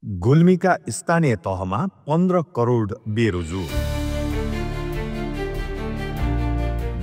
गुल्मीका स्थानीय तहमा 15 करोड बेरोजु।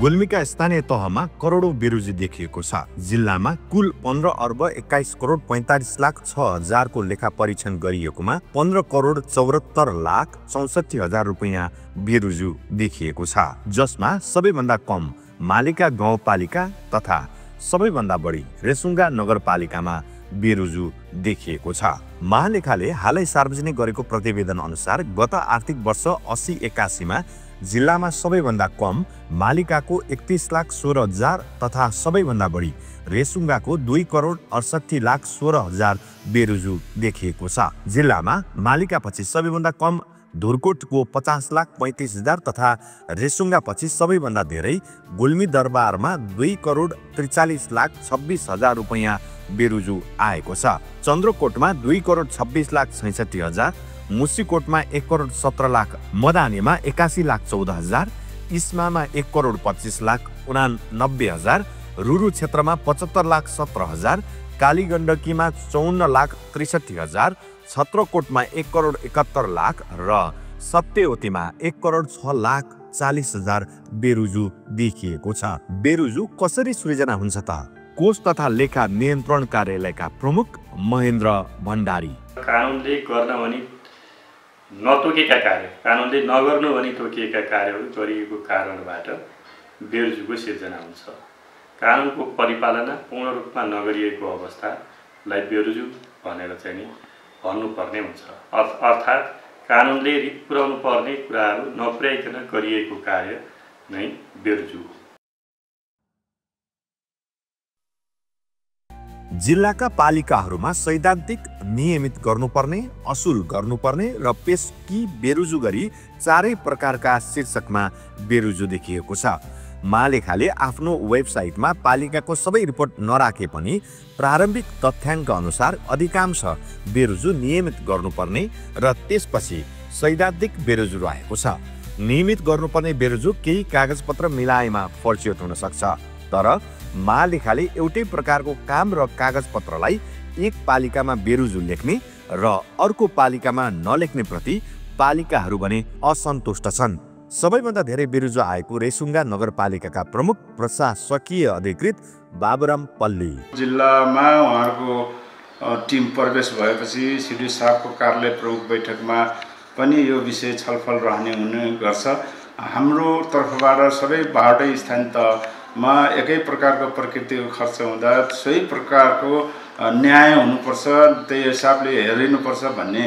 गुल्मीका स्थानीय तहमा करोडौं बेरोजी देखिएको छ। जिल्लामा कुल 15 अर्ब 21 करोड 45 लाख 6 हजारको लेखा परीक्षण गरिएकोमा 15 करोड 74 लाख 64 हजार रुपैयाँ बेरोजु देखिएको छ, जसमा सबैभन्दा कम मालिका गाउँपालिका तथा सबैभन्दा बढी रेसुङ्गा नगरपालिकामा बेरोजु देखिएको छ। महालेखाले हालै सार्वजनिक गरेको प्रतिवेदन अनुसार गत आर्थिक वर्ष 80-81 मा जिल्लामा सबैभन्दा कम मालिकाको 31 लाख 16 हजार तथा सबैभन्दा बढी रेसुङ्गाको 2 करोड 68 लाख 16 हजार बेरोजु देखिएको छ। जिल्लामा मालिकापछि सबैभन्दा कम धुर्कोटको 50 लाख 35 हजार तथा रेसुङ्गापछि सबैभन्दा धेरै गुल्मी दरबारमा 2 करोड 43 लाख 26 हजार रुपैयाँ बेरोजु आएको छ। चन्द्रकोटमा 2 करोड 26 लाख 66 हजार, मुसीकोटमा 1 करोड 17 लाख, मदानीमा 81 लाख 14 हजार, इस्मामा 1 करोड 25 लाख 89 हजार, रुरु क्षेत्रमा 75 लाख 17 हजार, कालीगण्डकीमा 54 लाख 63 हजार, छत्रकोटमा 1 करोड 71 लाख र सत्यवतीमा 1 करोड 6 लाख 40 हजार बेरोजु देखिएको छ। बेरोजु कसरी सृजना हुन्छ त? कोष तथा लेखा नियन्त्रण कार्यालयका प्रमुख महेन्द्र भण्डारी। कानुनले गर्न भनी नतोकेका कार्य, कानुनले नगर्नु भनी तोकिएका कार्यहरू गरिएको कारणबाट बेरोजुको सिर्जना हुन्छ। कानुनको परिपालना पूर्ण रूपमा नगरिएको अवस्थालाई बेरोजु भनेर चाहिँ नि भन्नुपर्ने हुन्छ। अर्थात् कानुनले रित पुर्याउनु पर्ने कुराहरू नपुर्याइकन गरिएको कार्य नै बेरोजु हो। जिल्लाका पालिकाहरूमा सैद्धान्तिक नियमित गर्नुपर्ने, असुल गर्नुपर्ने र पेशकी बेरोजु गरी चारै प्रकारका शीर्षकमा बेरोजु देखिएको छ। महालेखाले आफ्नो वेबसाइटमा पालिकाको सबै रिपोर्ट नराखे पनि प्रारम्भिक तथ्याङ्क अनुसार अधिकांश बेरोजु नियमित गर्नुपर्ने र त्यसपछि सैद्धान्तिक बेरोजु रहेको छ। नियमित गर्नुपर्ने बेरोजु केही कागजपत्र मिलाएमा फर्चियोट हुन सक्छ, तर महालेखाले एउटै प्रकारको काम र कागजपत्रलाई एक पालिकामा बेरोजु लेख्ने र अर्को पालिकामा नलेख्ने प्रति पालिकाहरू भने असन्तुष्ट छन्। सबैभन्दा धेरै बेरोजु आएको रेसुङ्गा नगरपालिकाका प्रमुख प्रशासकीय अधिकृत बाबुराम पल्ली। जिल्लामा उहाँहरूको टिम प्रवेश भएपछि सिडी साहबको कार्यालय प्रमुख बैठकमा पनि यो विषय छलफल हुने गर्छ। हाम्रो तर्फबाट सबै 12 स्थानीय तहमा एकै प्रकारको प्रकृतिको खर्च हुँदा सोही प्रकारको न्याय हुनुपर्छ, त्यही हिसाबले हेरिनुपर्छ भन्ने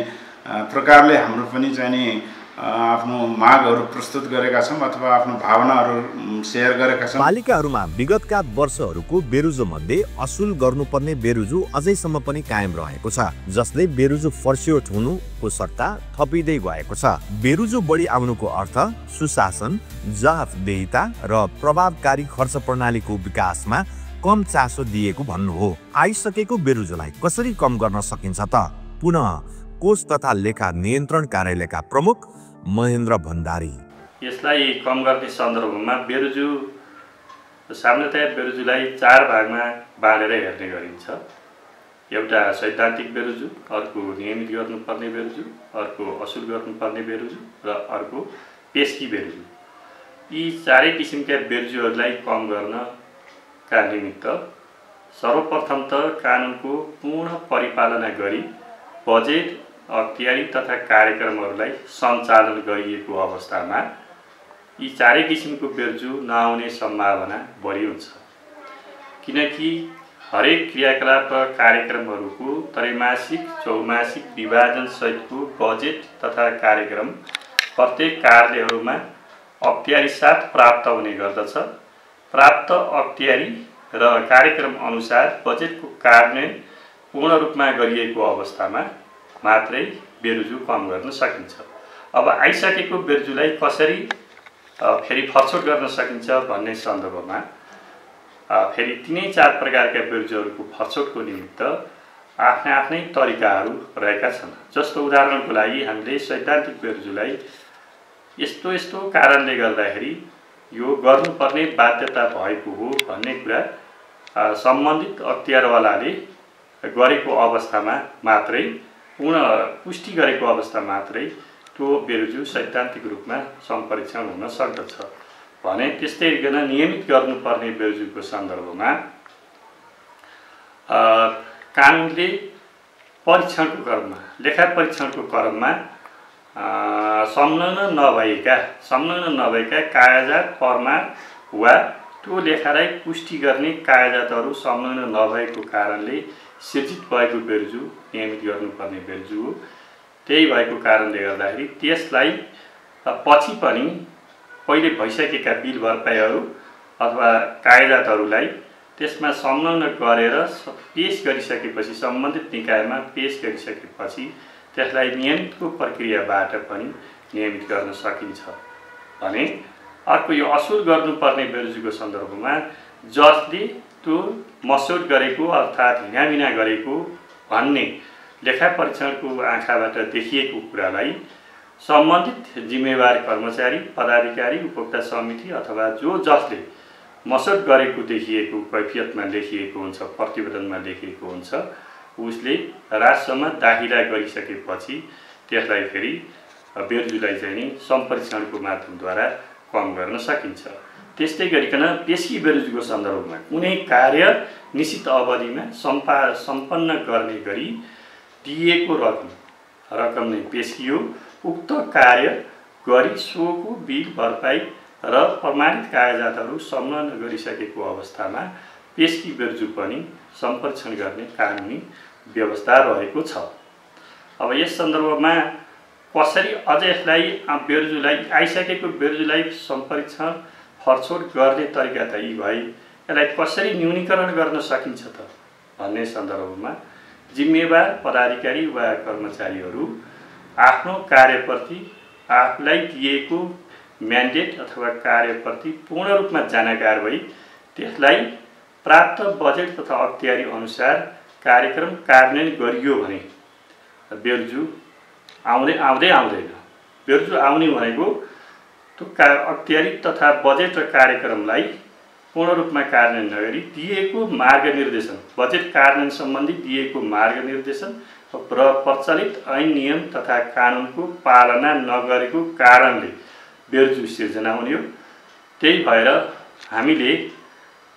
प्रकारले हाम्रो पनि चाहिँ आफ्नो मागहरू प्रस्तुत गरेका छौँ अथवा आफ्नो भावनाहरू सेयर गरेका छौँ। पालिकाहरूमा विगतका वर्षहरूको बेरोजु मध्ये असुल गर्नुपर्ने बेरोजु अझैसम्म पनि कायम रहेको छ, जसले बेरोजु फर्सियोट हुनुको सट्टा थपिँदै गएको छ। बेरोजु बढी आउनुको अर्थ सुशासन, जवाफदेहिता र प्रभावकारी खर्च प्रणालीको विकासमा कम चासो दिएको भन्नु हो। आइसकेको बेरोजुलाई कसरी कम गर्न सकिन्छ त? पुनः कोष तथा लेखा नियन्त्रण कार्यालयका प्रमुख महेन्द्र भण्डारी। यसलाई कम गर्ने सन्दर्भमा बेरोजु सामान्यतया बेरोजुलाई 4 भागमा बाँडेर हेर्ने गरिन्छ। एउटा सैद्धान्तिक बेरोजु, अर्को नियमित गर्नुपर्ने बेरोजु, अर्को असुल गर्नुपर्ने बेरोजु र अर्को पेशकी बेरोजु। यी चारै किसिमका बेरोजुहरूलाई कम गर्नका निमित्त सर्वप्रथम त कानुनको पूर्ण परिपालना गरी बजेट अख्तियारी तथा कार्यक्रमहरूलाई सञ्चालन गरिएको अवस्थामा यी चारै किसिमको बेरोजु नआउने सम्भावना बढी हुन्छ, किनकि हरेक क्रियाकलाप र कार्यक्रमहरूको त्रैमासिक चौमासिक विभाजनसहितको बजेट तथा कार्यक्रम प्रत्येक कार्यालयहरूमा अख्तियारी साथ प्राप्त हुने गर्दछ। प्राप्त अख्तियारी र कार्यक्रम अनुसार बजेटको कार्यान्वयन पूर्ण रूपमा गरिएको अवस्थामा मात्रै बेरोजु कम गर्न सकिन्छ। अब आइसकेको बेरोजुलाई कसरी फेरि फर्चोट गर्न सकिन्छ भन्ने सन्दर्भमा फेरि तिनै 4 प्रकारका बेरोजुहरूको फर्चोटको निमित्त आफ्नै तरिकाहरू रहेका छन्। जस्तो उदाहरणको लागि हामीले सैद्धान्तिक बेरोजुलाई यस्तो कारणले गर्दाखेरि यो गर्नुपर्ने बाध्यता भएको हो भन्ने कुरा सम्बन्धित अख्तियारवालाले गरेको अवस्थामा मात्रै पूर्ण पुष्टि गरेको अवस्था मात्रै त्यो बेरुजु सैद्धान्तिक रूपमा सम्परीक्षण हुन सक्दछ भने त्यस्तै गरिकन नियमित गर्नुपर्ने बेरुजुको सन्दर्भमा कानुनले परीक्षणको क्रममा लेखा परीक्षणको क्रममा संलग्न नभएका कागजात फर्माट वा त्यो लेखालाई पुष्टि गर्ने कागजातहरू संलग्न नभएको कारणले सिर्जित भएको बेरुजु नियमित गर्नुपर्ने बेरुजु हो। त्यही भएको कारणले गर्दाखेरि त्यसलाई पछि पनि पहिले भइसकेका बिल भरपाईहरू अथवा कागजातहरूलाई त्यसमा संलग्न गरेर पेश गरिसकेपछि सम्बन्धित निकायमा पेश गरिसकेपछि त्यसलाई नियमितको प्रक्रियाबाट पनि नियमित गर्न सकिन्छ भने अर्को यो असुल गर्नुपर्ने बेरुजुको सन्दर्भमा जसले त्यो मसौट गरेको अर्थात् हिनामिना गरेको भन्ने लेखा परीक्षणको आँखाबाट देखिएको कुरालाई सम्बन्धित जिम्मेवार कर्मचारी पदाधिकारी उपभोक्ता समिति अथवा जसले मसौट गरेको देखिएको कैफियतमा लेखिएको हुन्छ प्रतिवेदनमा लेखिएको हुन्छ उसले राजसम्म दाखिला गरिसकेपछि त्यसलाई फेरि बेरुजुलाई चाहिँ नि सम्परीक्षणको माध्यमद्वारा कम गर्न सकिन्छ। त्यस्तै गरिकन पेशी बेरुजुको सन्दर्भमा कुनै कार्य निश्चित अवधिमा सम्पन्न गर्ने गरी दिएको रकम नै पेशियो उक्त कार्य गरी सोको बिल भरपाई र प्रमाणित कागजातहरू संलग्न गरिसकेको अवस्थामा पेशी बेरुजु पनि सम्परीक्षण गर्ने कानुनी व्यवस्था रहेको छ। अब यस सन्दर्भमा कसरी अझ यसलाई बेरुजुलाई आइसकेको बेरुजुलाई सम्परीक्षण फरछोड गर्ने तरिका त यी भई यसलाई कसरी न्यूनीकरण गर्न सकिन्छ त भन्ने सन्दर्भमा जिम्मेवार पदाधिकारी वा कर्मचारीहरू आफ्नो कार्यप्रति आफूलाई दिएको म्यान्डेट अथवा कार्यप्रति पूर्ण रूपमा जानकार भई त्यसलाई प्राप्त बजेट तथा अख्तियारी अनुसार कार्यक्रम कार्यान्वयन गरियो भने बेरुजु आउँदैन। बेरुजु आउने भनेको त्यो अख्तियारी तथा बजेट र कार्यक्रमलाई पूर्ण रूपमा कार्यान्वयन नगरी दिएको मार्गनिर्देशन बजेट कार्यान्वयन सम्बन्धी दिएको मार्गनिर्देशन र प्रचलित ऐन नियम तथा कानुनको पालना नगरेको कारणले बेरुजु सिर्जना हुने हो। त्यही भएर हामीले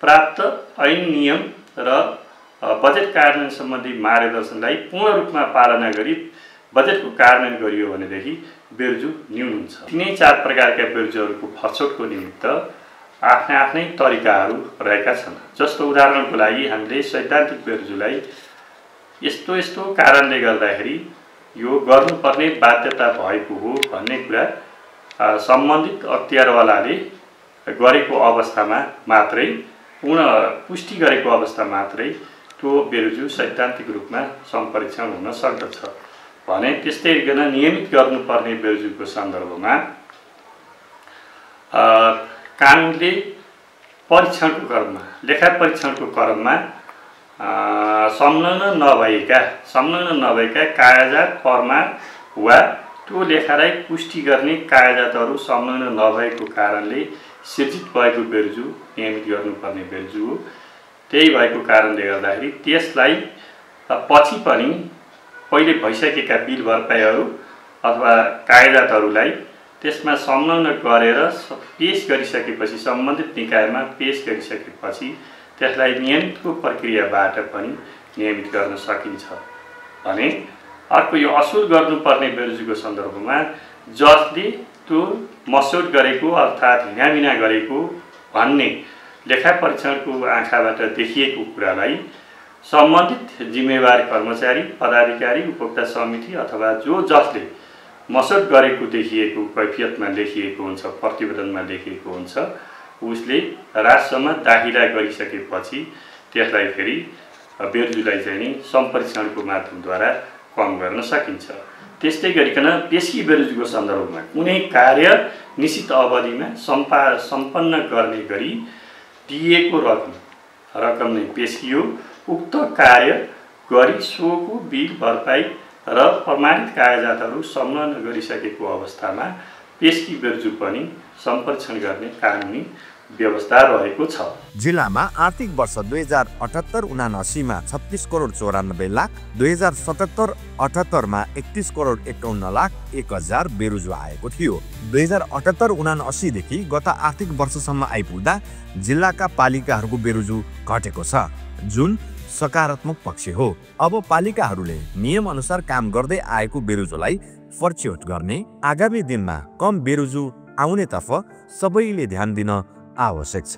प्राप्त ऐन नियम र बजेट कार्यान्वयन सम्बन्धी मार्गदर्शनलाई पूर्ण रूपमा पालना गरी बजेटको कार्यान्वयन गरियो भनेदेखि बेरुजु न्यून हुन्छ। तिनै 4 प्रकारका बेरुजुहरूको फरछोडको निमित्त आफ्नै तरिकाहरू रहेका छन्। जस्तो उदाहरणको लागि हामीले सैद्धान्तिक बेरुजुलाई यस्तो कारणले गर्दाखेरि यो गर्नुपर्ने बाध्यता भएको हो भन्ने कुरा सम्बन्धित अख्तियारवालाले गरेको अवस्थामा मात्रै पूर्ण पुष्टि गरेको अवस्था मात्रै त्यो बेरुजु सैद्धान्तिक रूपमा सम्परीक्षण हुन सक्दछ भने त्यस्तै गरिकन नियमित गर्नुपर्ने बेरुजुको सन्दर्भमा कानुनले परीक्षणको क्रममा लेखा परीक्षणको क्रममा संलग्न नभएका कागजात फर्माट वा त्यो लेखालाई पुष्टि गर्ने कागजातहरू संलग्न नभएको कारणले सिर्जित भएको बेरुजु नियमित गर्नुपर्ने बेरुजु हो। त्यही भएको कारणले गर्दाखेरि त्यसलाई पछि पनि पहिले भइसकेका बिल भरपाईहरू अथवा कागजातहरूलाई त्यसमा संलग्न गरेर पेश गरिसकेपछि सम्बन्धित निकायमा पेश गरिसकेपछि त्यसलाई नियमितको प्रक्रियाबाट पनि नियमित गर्न सकिन्छ भने अर्को यो असुल गर्नुपर्ने बेरुजुको सन्दर्भमा जसले त्यो मसौट गरेको अर्थात् हिनामिना गरेको भन्ने लेखा परीक्षणको आँखाबाट देखिएको कुरालाई सम्बन्धित जिम्मेवार कर्मचारी पदाधिकारी उपभोक्ता समिति अथवा जसले मसौट गरेको देखिएको कैफियतमा लेखिएको हुन्छ प्रतिवेदनमा लेखिएको हुन्छ उसले राजसम्म दाखिला गरिसकेपछि त्यसलाई फेरि बेरुजुलाई चाहिँ नि सम्परीक्षणको माध्यमद्वारा कम गर्न सकिन्छ। त्यस्तै गरिकन पेशी बेरुजुको सन्दर्भमा कुनै कार्य निश्चित अवधिमा सम्पन्न गर्ने गरी दिएको रकम नै पेशियो उक्त कार्य गरी सोको बिल भरपाई र प्रमाणित कागजातहरू संलग्न गरिसकेको अवस्थामा पेशी बेरुजु पनि सम्परीक्षण गर्ने कानुनी व्यवस्था रहेको छ। जिल्लामा आर्थिक वर्ष 2078-79 मा 36 करोड 94 लाख, 2077-78 मा 31 करोड 51 लाख 1,000 बेरोजु आएको थियो। 2078-79 देखि गत आर्थिक वर्षसम्म आइपुग्दा जिल्लाका पालिकाहरूको बेरोजु घटेको छ, जुन सकारात्मक पक्ष हो। अब पालिकाहरूले नियम अनुसार काम गर्दै आएको बेरोजुलाई फर्च्यौट गर्ने, आगामी दिनमा कम बेरोजु आउनेतर्फ सबैले ध्यान दिन आवश्यक छ।